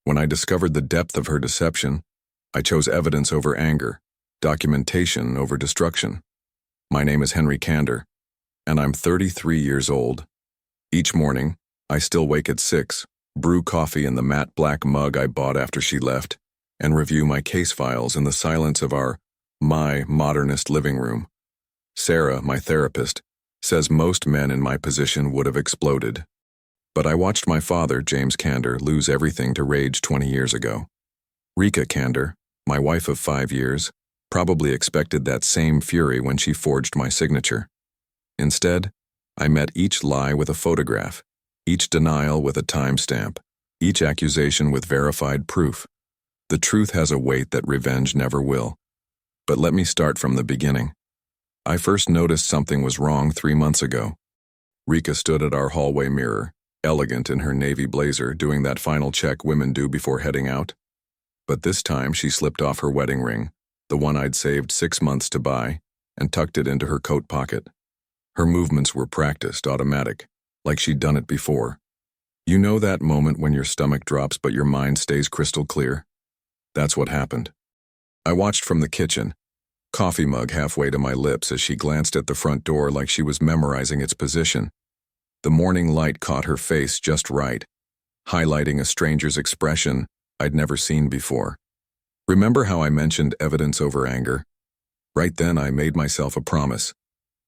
When I discovered the depth of her deception, I chose evidence over anger, documentation over destruction. My name is Henry Kander, and I'm 33 years old. Each morning, I still wake at 6, brew coffee in the matte black mug I bought after she left, and review my case files in the silence of my modernist living room. Sarah, my therapist, says most men in my position would have exploded. But I watched my father, James Kander, lose everything to rage 20 years ago. Rika Kander, my wife of 5 years, probably expected that same fury when she forged my signature. Instead, I met each lie with a photograph, each denial with a timestamp, each accusation with verified proof. The truth has a weight that revenge never will. But let me start from the beginning. I first noticed something was wrong 3 months ago. Rika stood at our hallway mirror, elegant in her navy blazer, doing that final check women do before heading out. But this time she slipped off her wedding ring, the one I'd saved 6 months to buy, and tucked it into her coat pocket. Her movements were practiced, automatic, like she'd done it before. You know that moment when your stomach drops but your mind stays crystal clear? That's what happened. I watched from the kitchen, coffee mug halfway to my lips, as she glanced at the front door like she was memorizing its position. The morning light caught her face just right, highlighting a stranger's expression I'd never seen before. Remember how I mentioned evidence over anger? Right then I made myself a promise.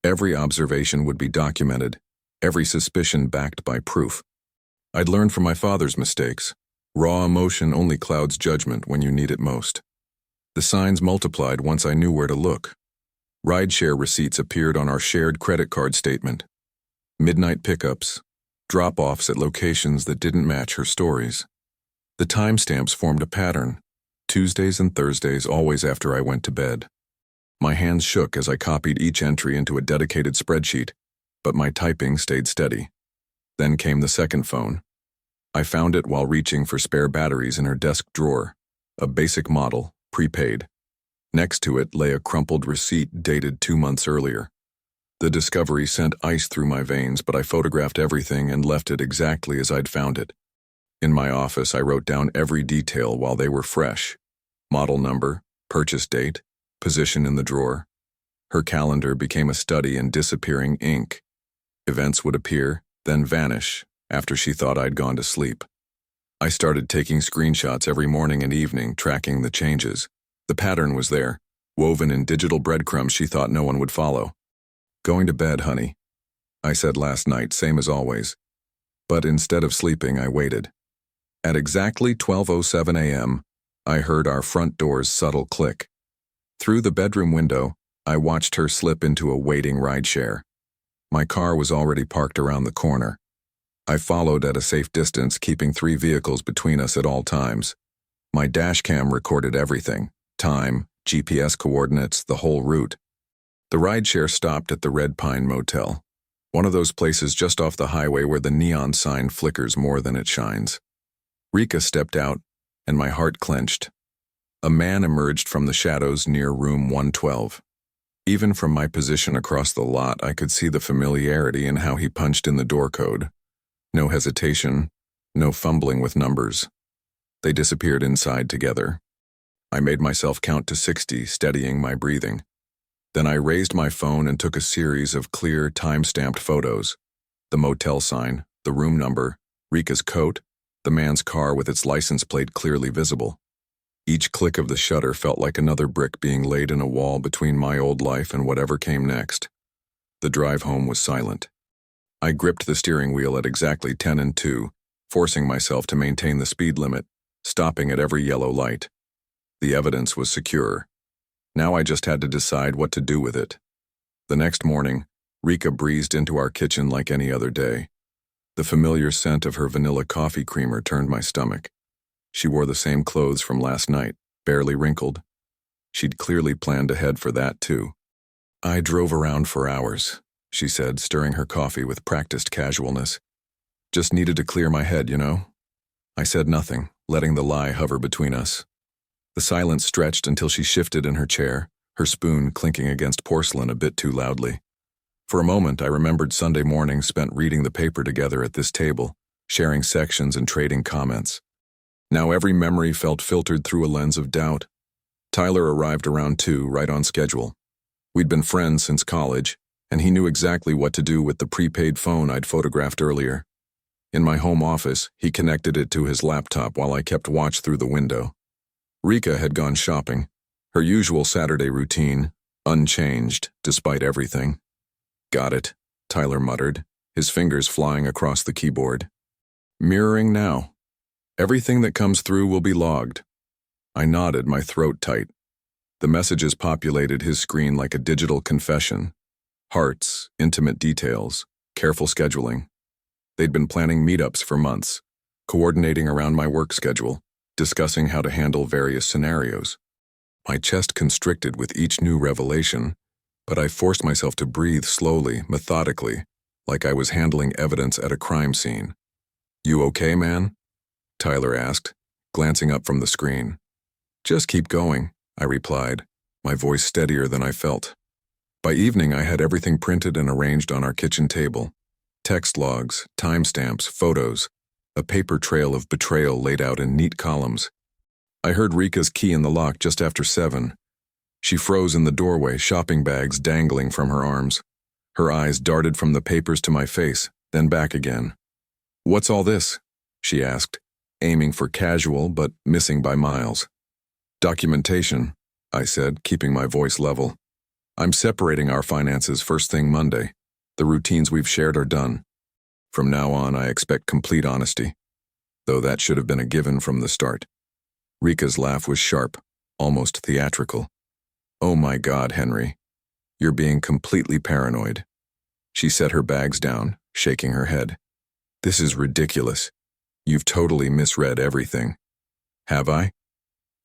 Every observation would be documented, every suspicion backed by proof. I'd learned from my father's mistakes. Raw emotion only clouds judgment when you need it most. The signs multiplied once I knew where to look. Rideshare receipts appeared on our shared credit card statement. Midnight pickups, drop-offs at locations that didn't match her stories. The timestamps formed a pattern. Tuesdays and Thursdays, always after I went to bed. My hands shook as I copied each entry into a dedicated spreadsheet, but my typing stayed steady. Then came the second phone. I found it while reaching for spare batteries in her desk drawer, a basic model, prepaid. Next to it lay a crumpled receipt dated 2 months earlier. The discovery sent ice through my veins, but I photographed everything and left it exactly as I'd found it. In my office, I wrote down every detail while they were fresh. Model number, purchase date, position in the drawer. Her calendar became a study in disappearing ink. Events would appear, then vanish, after she thought I'd gone to sleep. I started taking screenshots every morning and evening, tracking the changes. The pattern was there, woven in digital breadcrumbs she thought no one would follow. "Going to bed, honey," I said last night, same as always. But instead of sleeping, I waited. At exactly 12:07 a.m., I heard our front door's subtle click. Through the bedroom window, I watched her slip into a waiting rideshare. My car was already parked around the corner. I followed at a safe distance, keeping 3 vehicles between us at all times. My dashcam recorded everything: time, GPS coordinates, the whole route. The rideshare stopped at the Red Pine Motel, one of those places just off the highway where the neon sign flickers more than it shines. Rika stepped out, and my heart clenched. A man emerged from the shadows near room 112. Even from my position across the lot, I could see the familiarity in how he punched in the door code. No hesitation, no fumbling with numbers. They disappeared inside together. I made myself count to 60, steadying my breathing. Then I raised my phone and took a series of clear, time-stamped photos. The motel sign, the room number, Rika's coat, the man's car with its license plate clearly visible. Each click of the shutter felt like another brick being laid in a wall between my old life and whatever came next. The drive home was silent. I gripped the steering wheel at exactly 10 and 2, forcing myself to maintain the speed limit, stopping at every yellow light. The evidence was secure. Now I just had to decide what to do with it. The next morning, Rika breezed into our kitchen like any other day. The familiar scent of her vanilla coffee creamer turned my stomach. She wore the same clothes from last night, barely wrinkled. She'd clearly planned ahead for that, too. "I drove around for hours," she said, stirring her coffee with practiced casualness. "Just needed to clear my head, you know?" I said nothing, letting the lie hover between us. The silence stretched until she shifted in her chair, her spoon clinking against porcelain a bit too loudly. For a moment, I remembered Sunday mornings spent reading the paper together at this table, sharing sections and trading comments. Now every memory felt filtered through a lens of doubt. Tyler arrived around 2, right on schedule. We'd been friends since college, and he knew exactly what to do with the prepaid phone I'd photographed earlier. In my home office, he connected it to his laptop while I kept watch through the window. Rika had gone shopping, her usual Saturday routine, unchanged despite everything. Got it, Tyler muttered, his fingers flying across the keyboard. Mirroring now. Everything that comes through will be logged. I nodded, my throat tight. The messages populated his screen like a digital confession. Hearts, intimate details, careful scheduling. They'd been planning meetups for months, coordinating around my work schedule, discussing how to handle various scenarios. My chest constricted with each new revelation, but I forced myself to breathe slowly, methodically, like I was handling evidence at a crime scene. You okay, man? Tyler asked, glancing up from the screen. Just keep going, I replied, my voice steadier than I felt. By evening, I had everything printed and arranged on our kitchen table. Text logs, timestamps, photos, a paper trail of betrayal laid out in neat columns. I heard Rika's key in the lock just after 7. She froze in the doorway, shopping bags dangling from her arms. Her eyes darted from the papers to my face, then back again. What's all this? She asked, aiming for casual but missing by miles. Documentation, I said, keeping my voice level. I'm separating our finances first thing Monday. The routines we've shared are done. From now on, I expect complete honesty, though that should have been a given from the start. Rika's laugh was sharp, almost theatrical. Oh my God, Henry. You're being completely paranoid. She set her bags down, shaking her head. This is ridiculous. You've totally misread everything. Have I?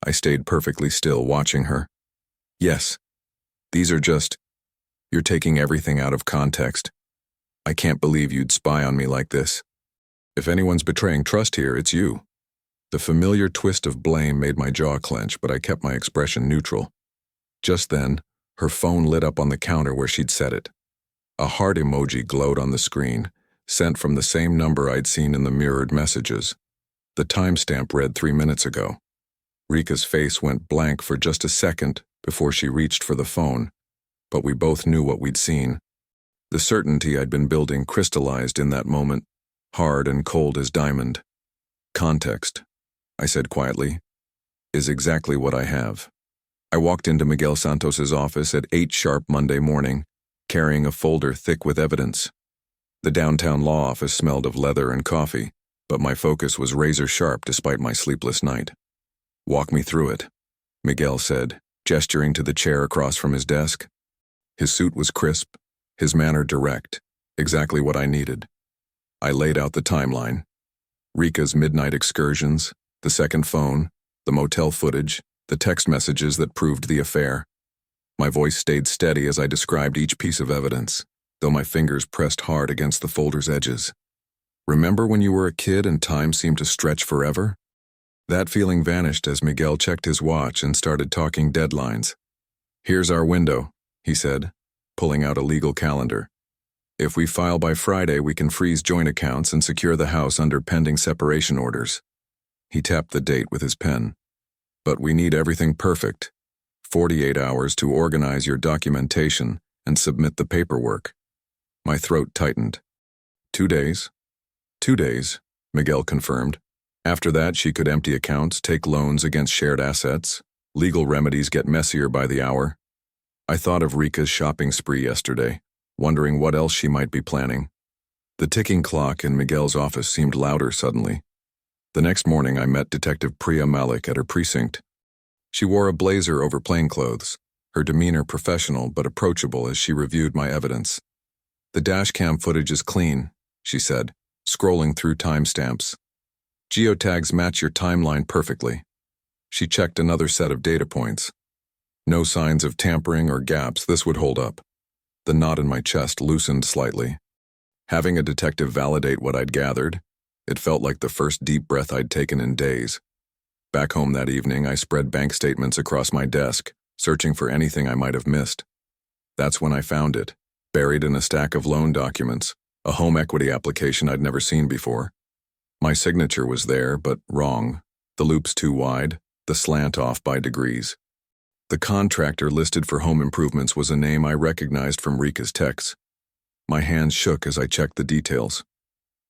I stayed perfectly still, watching her. Yes. These are just... You're taking everything out of context. I can't believe you'd spy on me like this. If anyone's betraying trust here, it's you. The familiar twist of blame made my jaw clench, but I kept my expression neutral. Just then, her phone lit up on the counter where she'd set it. A heart emoji glowed on the screen, sent from the same number I'd seen in the mirrored messages. The timestamp read 3 minutes ago. Rika's face went blank for just a second before she reached for the phone, but we both knew what we'd seen. The certainty I'd been building crystallized in that moment, hard and cold as diamond. Context, I said quietly, is exactly what I have. I walked into Miguel Santos's office at 8 sharp Monday morning, carrying a folder thick with evidence. The downtown law office smelled of leather and coffee, but my focus was razor sharp despite my sleepless night. Walk me through it, Miguel said, gesturing to the chair across from his desk. His suit was crisp, his manner direct, exactly what I needed. I laid out the timeline. Rika's midnight excursions, the second phone, the motel footage, the text messages that proved the affair. My voice stayed steady as I described each piece of evidence, though my fingers pressed hard against the folder's edges. Remember when you were a kid and time seemed to stretch forever? That feeling vanished as Miguel checked his watch and started talking deadlines. Here's our window, he said, pulling out a legal calendar. If we file by Friday, we can freeze joint accounts and secure the house under pending separation orders. He tapped the date with his pen. But we need everything perfect. 48 hours to organize your documentation and submit the paperwork. My throat tightened. 2 days? 2 days, Miguel confirmed. After that, she could empty accounts, take loans against shared assets. Legal remedies get messier by the hour. I thought of Rika's shopping spree yesterday, wondering what else she might be planning. The ticking clock in Miguel's office seemed louder suddenly. The next morning, I met Detective Priya Malik at her precinct. She wore a blazer over plainclothes, her demeanor professional but approachable as she reviewed my evidence. The dashcam footage is clean, she said, scrolling through timestamps. Geotags match your timeline perfectly. She checked another set of data points. No signs of tampering or gaps. This would hold up. The knot in my chest loosened slightly. Having a detective validate what I'd gathered, it felt like the first deep breath I'd taken in days. Back home that evening, I spread bank statements across my desk, searching for anything I might have missed. That's when I found it, buried in a stack of loan documents, a home equity application I'd never seen before. My signature was there, but wrong, The loops too wide, the slant off by degrees. The contractor listed for home improvements was a name I recognized from Rika's texts. My hands shook as I checked the details.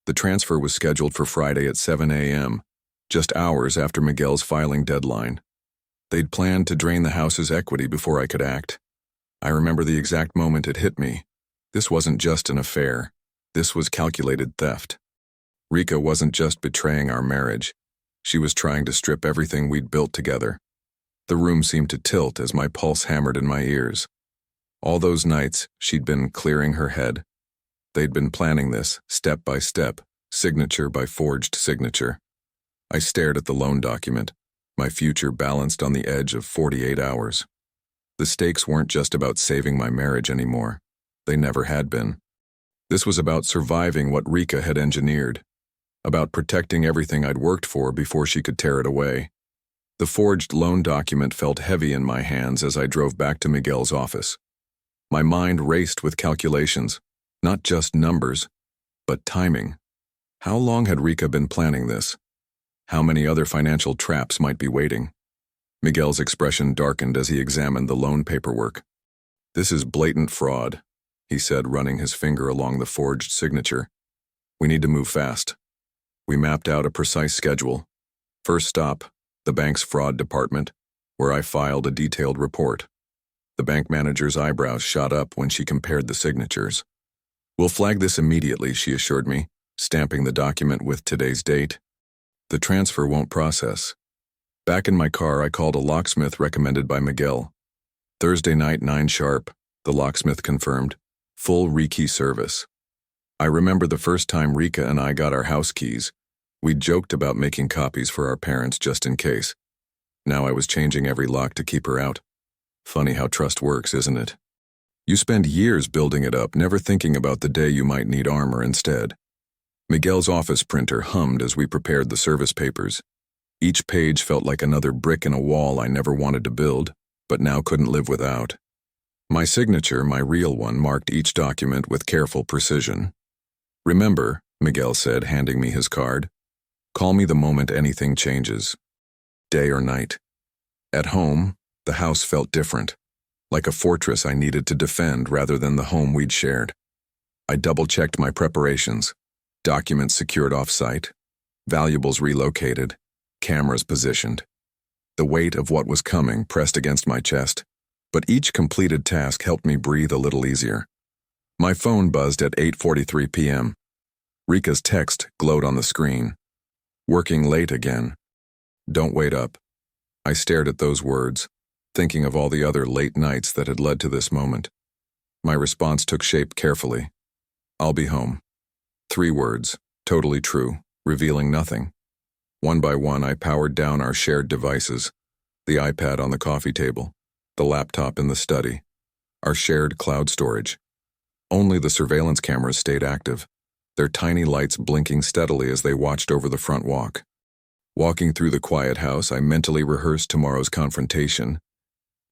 The transfer was scheduled for Friday at 7 a.m., just hours after Miguel's filing deadline. They'd planned to drain the house's equity before I could act. I remember the exact moment it hit me. This wasn't just an affair. This was calculated theft. Rika wasn't just betraying our marriage. She was trying to strip everything we'd built together. The room seemed to tilt as my pulse hammered in my ears. All those nights, she'd been clearing her head. They'd been planning this, step by step, signature by forged signature. I stared at the loan document, my future balanced on the edge of 48 hours. The stakes weren't just about saving my marriage anymore. They never had been. This was about surviving what Rika had engineered, about protecting everything I'd worked for before she could tear it away. The forged loan document felt heavy in my hands as I drove back to Miguel's office. My mind raced with calculations, not just numbers, but timing. How long had Rika been planning this? How many other financial traps might be waiting? Miguel's expression darkened as he examined the loan paperwork. "This is blatant fraud," he said, running his finger along the forged signature. "We need to move fast." We mapped out a precise schedule. First stop, the bank's fraud department, where I filed a detailed report. The bank manager's eyebrows shot up when she compared the signatures. "We'll flag this immediately," she assured me, stamping the document with today's date. "The transfer won't process." Back in my car, I called a locksmith recommended by Miguel. Thursday night, 9 sharp, the locksmith confirmed. Full rekey service. I remember the first time Rika and I got our house keys. We joked about making copies for our parents just in case. Now I was changing every lock to keep her out. Funny how trust works, isn't it? You spend years building it up, never thinking about the day you might need armor instead. Miguel's office printer hummed as we prepared the service papers. Each page felt like another brick in a wall I never wanted to build, but now couldn't live without. My signature, my real one, marked each document with careful precision. "Remember," Miguel said, handing me his card, "call me the moment anything changes. Day or night." At home, the house felt different, like a fortress I needed to defend rather than the home we'd shared. I double-checked my preparations, documents secured off-site, valuables relocated, cameras positioned. The weight of what was coming pressed against my chest, but each completed task helped me breathe a little easier. My phone buzzed at 8:43 p.m. Rika's text glowed on the screen. "Working late again. Don't wait up." I stared at those words, thinking of all the other late nights that had led to this moment. My response took shape carefully. "I'll be home." 3 words, totally true, revealing nothing. One by one, I powered down our shared devices, the iPad on the coffee table, the laptop in the study, our shared cloud storage. Only the surveillance cameras stayed active, their tiny lights blinking steadily as they watched over the front walk. Walking through the quiet house, I mentally rehearsed tomorrow's confrontation.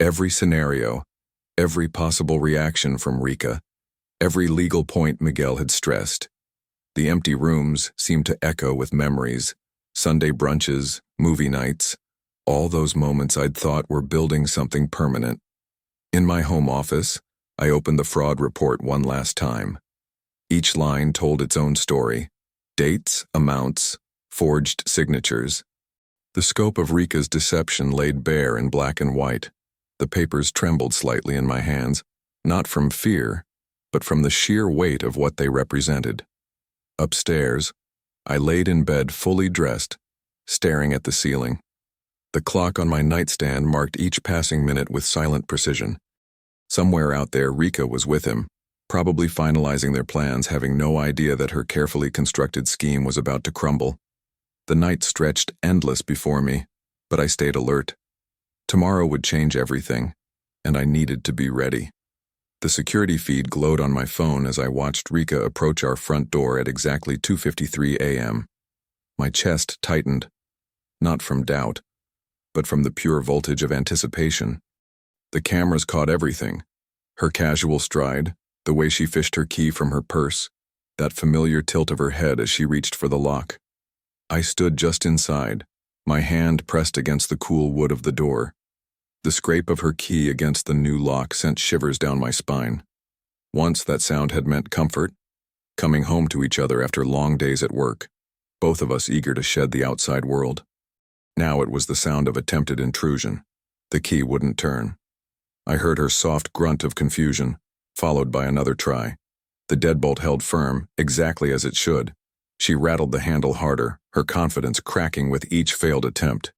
Every scenario, every possible reaction from Rika, every legal point Miguel had stressed. The empty rooms seemed to echo with memories, Sunday brunches, movie nights, all those moments I'd thought were building something permanent. In my home office, I opened the fraud report one last time. Each line told its own story. Dates, amounts, forged signatures. The scope of Rika's deception laid bare in black and white. The papers trembled slightly in my hands, not from fear, but from the sheer weight of what they represented. Upstairs, I laid in bed fully dressed, staring at the ceiling. The clock on my nightstand marked each passing minute with silent precision. Somewhere out there, Rika was with him, probably finalizing their plans, having no idea that her carefully constructed scheme was about to crumble. The night stretched endless before me, but I stayed alert. Tomorrow would change everything, and I needed to be ready. The security feed glowed on my phone as I watched Rika approach our front door at exactly 2:53 a.m. My chest tightened, not from doubt, but from the pure voltage of anticipation. The cameras caught everything. Her casual stride, the way she fished her key from her purse, that familiar tilt of her head as she reached for the lock. I stood just inside, My hand pressed against the cool wood of the door. The scrape of her key against the new lock sent shivers down my spine. Once that sound had meant comfort, coming home to each other after long days at work, both of us eager to shed the outside world. Now it was the sound of attempted intrusion. The key wouldn't turn. I heard her soft grunt of confusion, followed by another try. The deadbolt held firm, exactly as it should. She rattled the handle harder, her confidence cracking with each failed attempt.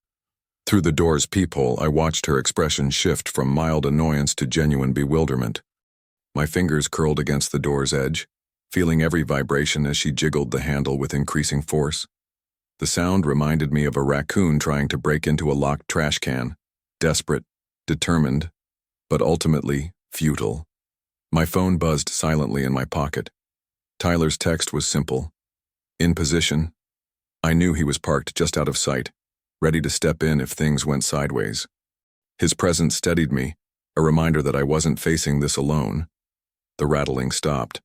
Through the door's peephole, I watched her expression shift from mild annoyance to genuine bewilderment. My fingers curled against the door's edge, feeling every vibration as she jiggled the handle with increasing force. The sound reminded me of a raccoon trying to break into a locked trash can, desperate, determined, but ultimately futile. My phone buzzed silently in my pocket. Tyler's text was simple. In position. I knew he was parked just out of sight, ready to step in if things went sideways. His presence steadied me, a reminder that I wasn't facing this alone. The rattling stopped.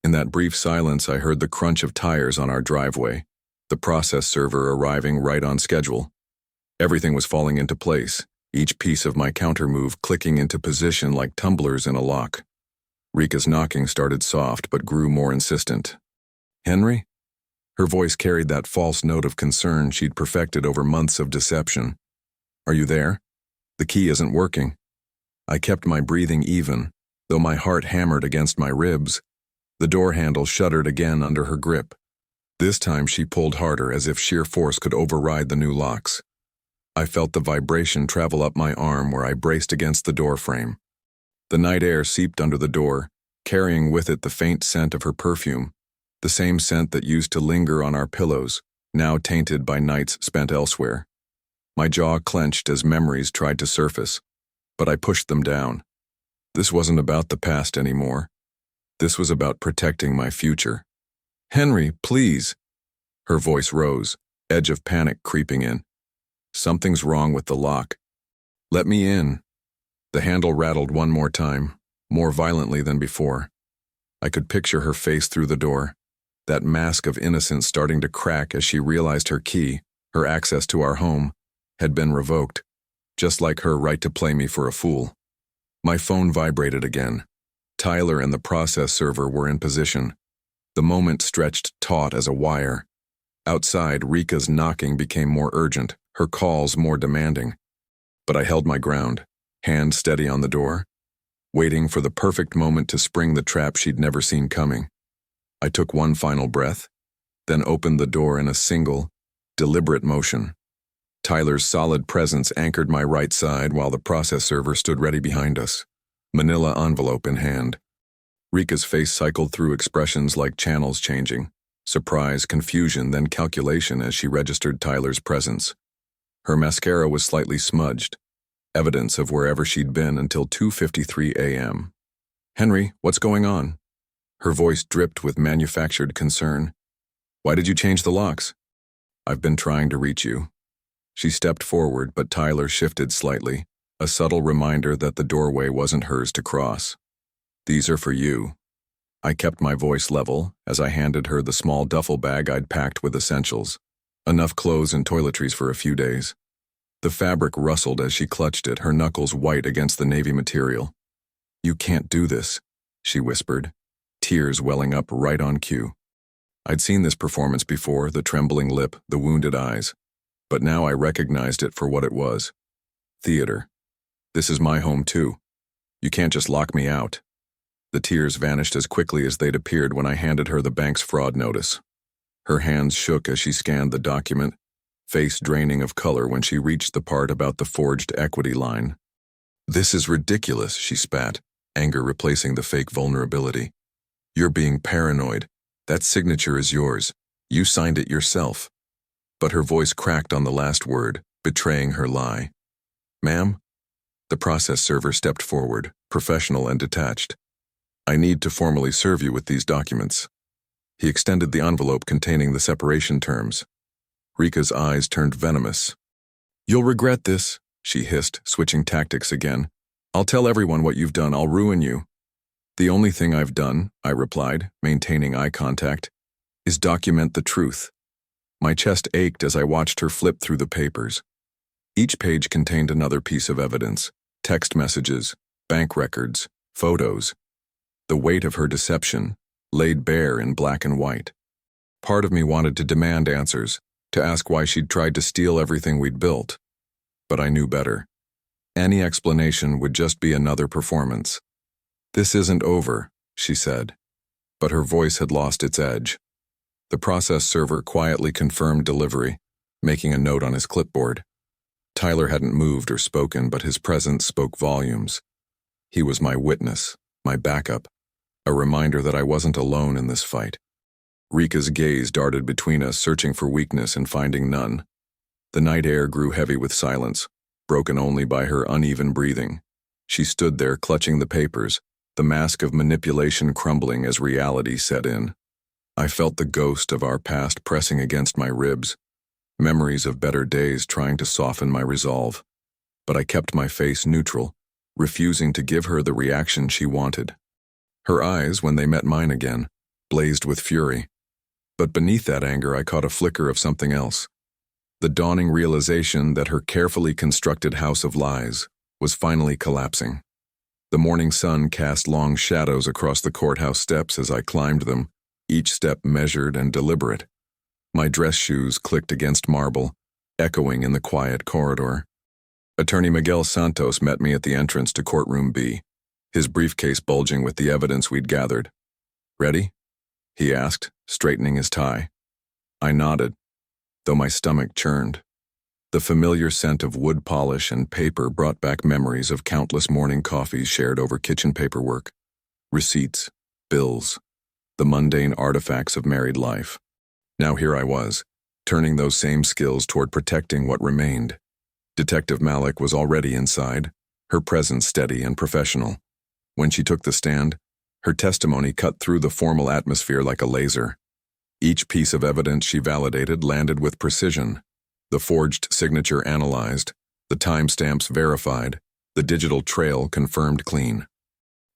In that brief silence, I heard the crunch of tires on our driveway, the process server arriving right on schedule. Everything was falling into place, each piece of my countermove clicking into position like tumblers in a lock. Rika's knocking started soft but grew more insistent. "Henry?" Her voice carried that false note of concern she'd perfected over months of deception. "Are you there? The key isn't working." I kept my breathing even, though my heart hammered against my ribs. The door handle shuddered again under her grip. This time she pulled harder, as if sheer force could override the new locks. I felt the vibration travel up my arm where I braced against the door frame. The night air seeped under the door, carrying with it the faint scent of her perfume, the same scent that used to linger on our pillows, now tainted by nights spent elsewhere. My jaw clenched as memories tried to surface, but I pushed them down. This wasn't about the past anymore. This was about protecting my future. "Henry, please." Her voice rose, edge of panic creeping in. "Something's wrong with the lock. Let me in." The handle rattled one more time, more violently than before. I could picture her face through the door, that mask of innocence starting to crack as she realized her key, her access to our home, had been revoked, just like her right to play me for a fool. My phone vibrated again. Tyler and the process server were in position. The moment stretched taut as a wire. Outside, Rika's knocking became more urgent, her calls more demanding. But I held my ground, hand steady on the door, waiting for the perfect moment to spring the trap she'd never seen coming. I took one final breath, then opened the door in a single, deliberate motion. Tyler's solid presence anchored my right side while the process server stood ready behind us, manila envelope in hand. Rika's face cycled through expressions like channels changing, surprise, confusion, then calculation as she registered Tyler's presence. Her mascara was slightly smudged, evidence of wherever she'd been until 2:53 a.m. "Henry, what's going on?" Her voice dripped with manufactured concern. "Why did you change the locks?" "I've been trying to reach you." She stepped forward, but Tyler shifted slightly, a subtle reminder that the doorway wasn't hers to cross. "These are for you." I kept my voice level as I handed her the small duffel bag I'd packed with essentials, enough clothes and toiletries for a few days. The fabric rustled as she clutched it, her knuckles white against the navy material. "You can't do this," she whispered, tears welling up right on cue. I'd seen this performance before, the trembling lip, the wounded eyes, but now I recognized it for what it was. Theater. This is my home too. You can't just lock me out. The tears vanished as quickly as they'd appeared when I handed her the bank's fraud notice. Her hands shook as she scanned the document, face draining of color when she reached the part about the forged equity line. "This is ridiculous," she spat, anger replacing the fake vulnerability. "You're being paranoid. That signature is yours. You signed it yourself." But her voice cracked on the last word, betraying her lie. "Ma'am?" The process server stepped forward, professional and detached. "I need to formally serve you with these documents." He extended the envelope containing the separation terms. Rika's eyes turned venomous. "You'll regret this," she hissed, switching tactics again. "I'll tell everyone what you've done. I'll ruin you." "The only thing I've done," I replied, maintaining eye contact, "is document the truth." My chest ached as I watched her flip through the papers. Each page contained another piece of evidence: text messages, bank records, photos. The weight of her deception, laid bare in black and white. Part of me wanted to demand answers, to ask why she'd tried to steal everything we'd built. But I knew better. Any explanation would just be another performance. "This isn't over," she said. But her voice had lost its edge. The process server quietly confirmed delivery, making a note on his clipboard. Tyler hadn't moved or spoken, but his presence spoke volumes. He was my witness, my backup, a reminder that I wasn't alone in this fight. Rika's gaze darted between us, searching for weakness and finding none. The night air grew heavy with silence, broken only by her uneven breathing. She stood there clutching the papers, the mask of manipulation crumbling as reality set in. I felt the ghost of our past pressing against my ribs, memories of better days trying to soften my resolve. But I kept my face neutral, refusing to give her the reaction she wanted. Her eyes, when they met mine again, blazed with fury. But beneath that anger I caught a flicker of something else. The dawning realization that her carefully constructed house of lies was finally collapsing. The morning sun cast long shadows across the courthouse steps as I climbed them, each step measured and deliberate. My dress shoes clicked against marble, echoing in the quiet corridor. Attorney Miguel Santos met me at the entrance to Courtroom B, his briefcase bulging with the evidence we'd gathered. "Ready?" he asked, straightening his tie. I nodded, though my stomach churned. The familiar scent of wood polish and paper brought back memories of countless morning coffees shared over kitchen paperwork, receipts, bills, the mundane artifacts of married life. Now here I was, turning those same skills toward protecting what remained. Detective Malik was already inside, her presence steady and professional. When she took the stand, her testimony cut through the formal atmosphere like a laser. Each piece of evidence she validated landed with precision. The forged signature analyzed, the timestamps verified, the digital trail confirmed clean.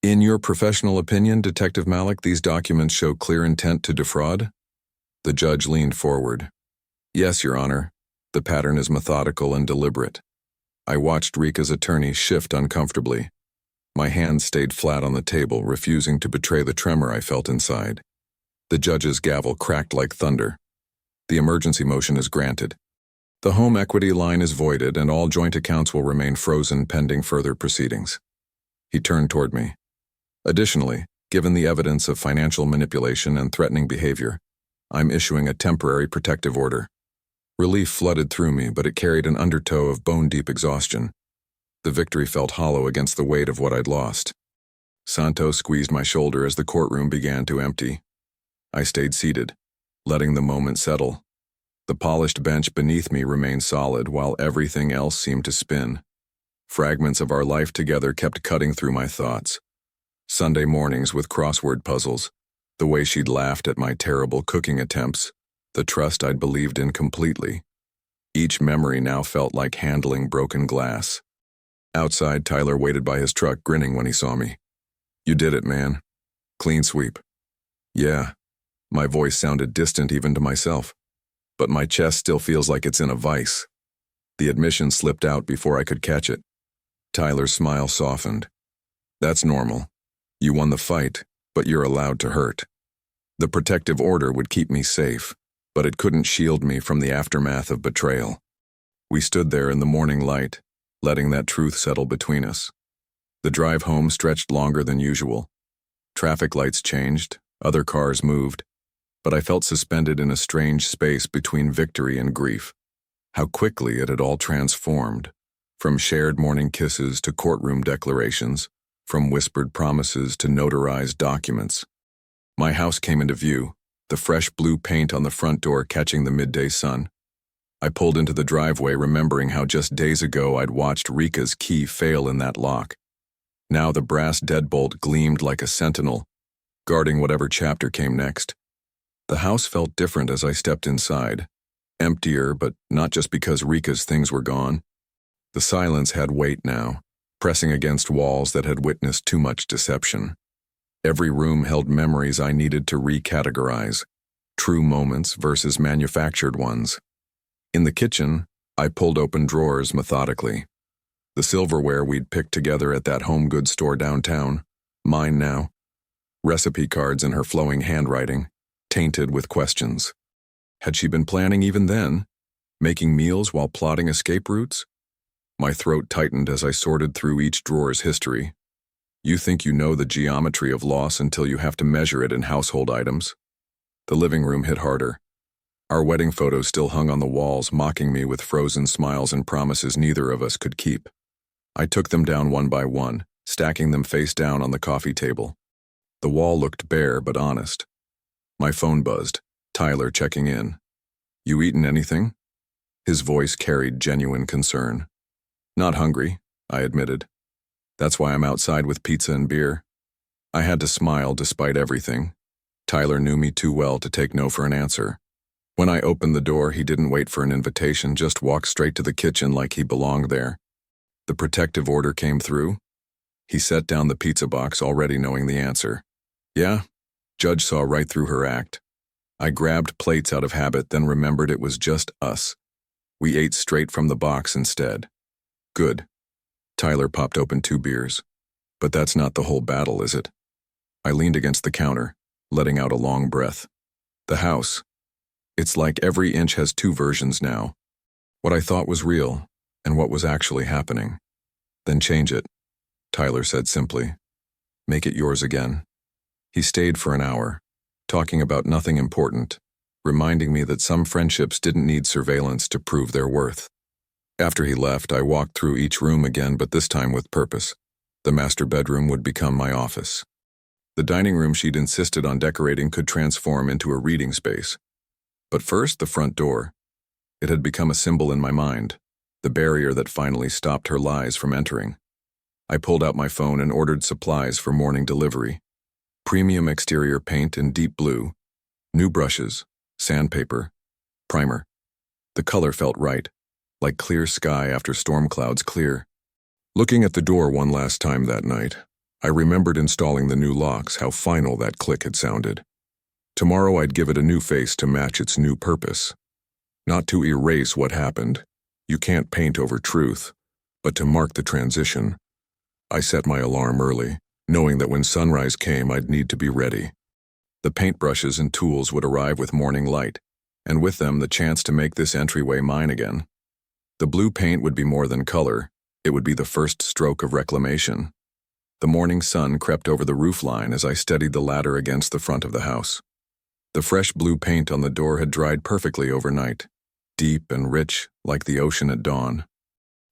"In your professional opinion, Detective Malik, these documents show clear intent to defraud?" The judge leaned forward. "Yes, Your Honor. The pattern is methodical and deliberate." I watched Rika's attorney shift uncomfortably. My hands stayed flat on the table, refusing to betray the tremor I felt inside. The judge's gavel cracked like thunder. "The emergency motion is granted. The home equity line is voided and all joint accounts will remain frozen pending further proceedings." He turned toward me. "Additionally, given the evidence of financial manipulation and threatening behavior, I'm issuing a temporary protective order." Relief flooded through me, but it carried an undertow of bone-deep exhaustion. The victory felt hollow against the weight of what I'd lost. Santos squeezed my shoulder as the courtroom began to empty. I stayed seated, letting the moment settle. The polished bench beneath me remained solid while everything else seemed to spin. Fragments of our life together kept cutting through my thoughts. Sunday mornings with crossword puzzles, the way she'd laughed at my terrible cooking attempts, the trust I'd believed in completely. Each memory now felt like handling broken glass. Outside, Tyler waited by his truck, grinning when he saw me. "You did it, man. Clean sweep." "Yeah." My voice sounded distant even to myself, but my chest still feels like it's in a vice. The admission slipped out before I could catch it. Tyler's smile softened. "That's normal. You won the fight, but you're allowed to hurt. The protective order would keep me safe, but it couldn't shield me from the aftermath of betrayal." We stood there in the morning light, letting that truth settle between us. The drive home stretched longer than usual. Traffic lights changed, other cars moved, but I felt suspended in a strange space between victory and grief. How quickly it had all transformed, from shared morning kisses to courtroom declarations, from whispered promises to notarized documents. My house came into view, the fresh blue paint on the front door catching the midday sun. I pulled into the driveway, remembering how just days ago I'd watched Rika's key fail in that lock. Now the brass deadbolt gleamed like a sentinel, guarding whatever chapter came next. The house felt different as I stepped inside, emptier, but not just because Rika's things were gone. The silence had weight now, pressing against walls that had witnessed too much deception. Every room held memories I needed to recategorize, true moments versus manufactured ones. In the kitchen, I pulled open drawers methodically. The silverware we'd picked together at that home goods store downtown, mine now. Recipe cards in her flowing handwriting, tainted with questions. Had she been planning even then? Making meals while plotting escape routes? My throat tightened as I sorted through each drawer's history. You think you know the geometry of loss until you have to measure it in household items. The living room hit harder. Our wedding photos still hung on the walls, mocking me with frozen smiles and promises neither of us could keep. I took them down one by one, stacking them face down on the coffee table. The wall looked bare but honest. My phone buzzed, Tyler checking in. You eaten anything? His voice carried genuine concern. Not hungry, I admitted. That's why I'm outside with pizza and beer. I had to smile despite everything. Tyler knew me too well to take no for an answer. When I opened the door, he didn't wait for an invitation, just walked straight to the kitchen like he belonged there. The protective order came through. He set down the pizza box, already knowing the answer. Yeah? Judge saw right through her act. I grabbed plates out of habit, then remembered it was just us. We ate straight from the box instead. Good. Tyler popped open 2 beers. But that's not the whole battle, is it? I leaned against the counter, letting out a long breath. The house. It's like every inch has 2 versions now. What I thought was real, and what was actually happening. Then change it, Tyler said simply. Make it yours again. He stayed for an hour, talking about nothing important, reminding me that some friendships didn't need surveillance to prove their worth. After he left, I walked through each room again, but this time with purpose. The master bedroom would become my office. The dining room she'd insisted on decorating could transform into a reading space. But first, the front door. It had become a symbol in my mind, the barrier that finally stopped her lies from entering. I pulled out my phone and ordered supplies for morning delivery. Premium exterior paint in deep blue, new brushes, sandpaper, primer. The color felt right, like clear sky after storm clouds clear. Looking at the door one last time that night, I remembered installing the new locks, how final that click had sounded. Tomorrow I'd give it a new face to match its new purpose. Not to erase what happened, you can't paint over truth, but to mark the transition. I set my alarm early, knowing that when sunrise came I'd need to be ready. The paintbrushes and tools would arrive with morning light, and with them the chance to make this entryway mine again. The blue paint would be more than color, it would be the first stroke of reclamation. The morning sun crept over the roofline as I steadied the ladder against the front of the house. The fresh blue paint on the door had dried perfectly overnight, deep and rich like the ocean at dawn.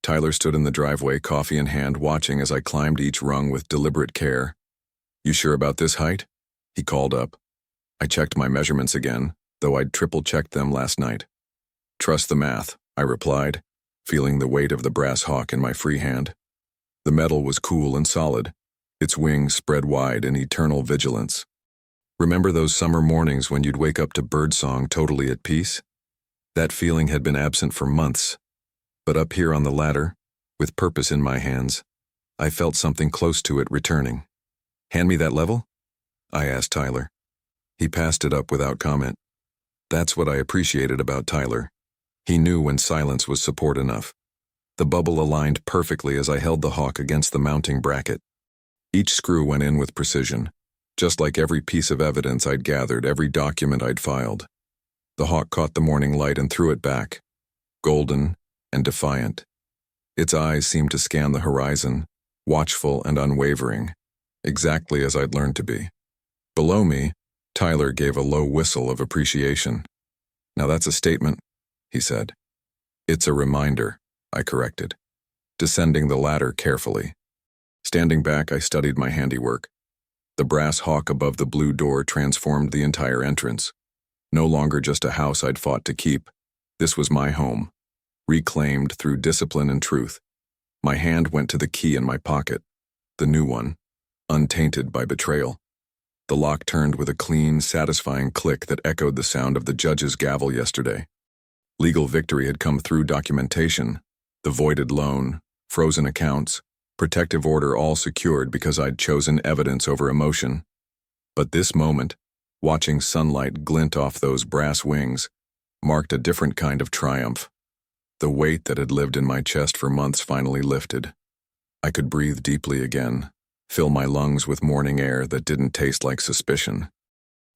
Tyler stood in the driveway, coffee in hand, watching as I climbed each rung with deliberate care. You sure about this height? He called up. I checked my measurements again, though I'd triple-checked them last night. Trust the math, I replied, feeling the weight of the brass hawk in my free hand. The metal was cool and solid, its wings spread wide in eternal vigilance. Remember those summer mornings when you'd wake up to birdsong totally at peace? That feeling had been absent for months. But up here on the ladder, with purpose in my hands, I felt something close to it returning. Hand me that level? I asked Tyler. He passed it up without comment. That's what I appreciated about Tyler. He knew when silence was support enough. The bubble aligned perfectly as I held the hawk against the mounting bracket. Each screw went in with precision, just like every piece of evidence I'd gathered, every document I'd filed. The hawk caught the morning light and threw it back, golden and defiant. Its eyes seemed to scan the horizon, watchful and unwavering, exactly as I'd learned to be. Below me, Tyler gave a low whistle of appreciation. Now that's a statement, he said. It's a reminder, I corrected, descending the ladder carefully. Standing back, I studied my handiwork. The brass hawk above the blue door transformed the entire entrance. No longer just a house I'd fought to keep. This was my home, reclaimed through discipline and truth. My hand went to the key in my pocket, the new one, untainted by betrayal. The lock turned with a clean, satisfying click that echoed the sound of the judge's gavel yesterday. Legal victory had come through documentation, the voided loan, frozen accounts, protective order all secured because I'd chosen evidence over emotion. But this moment, Watching sunlight glint off those brass wings marked a different kind of triumph. The weight that had lived in my chest for months finally lifted. I could breathe deeply again, fill my lungs with morning air that didn't taste like suspicion.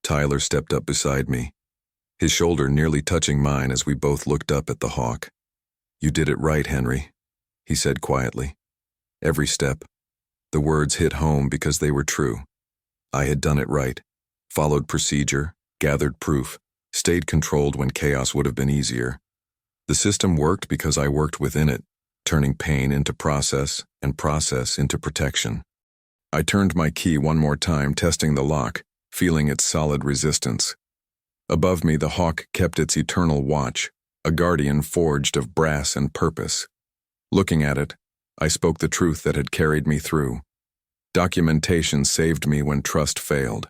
Tyler stepped up beside me, his shoulder nearly touching mine as we both looked up at the hawk. "You did it right, Henry," he said quietly. Every step. The words hit home because they were true. I had done it right, followed procedure, gathered proof, stayed controlled when chaos would have been easier. The system worked because I worked within it, turning pain into process and process into protection. I turned my key one more time, testing the lock, feeling its solid resistance. Above me, the hawk kept its eternal watch, a guardian forged of brass and purpose. Looking at it, I spoke the truth that had carried me through. Documentation saved me when trust failed.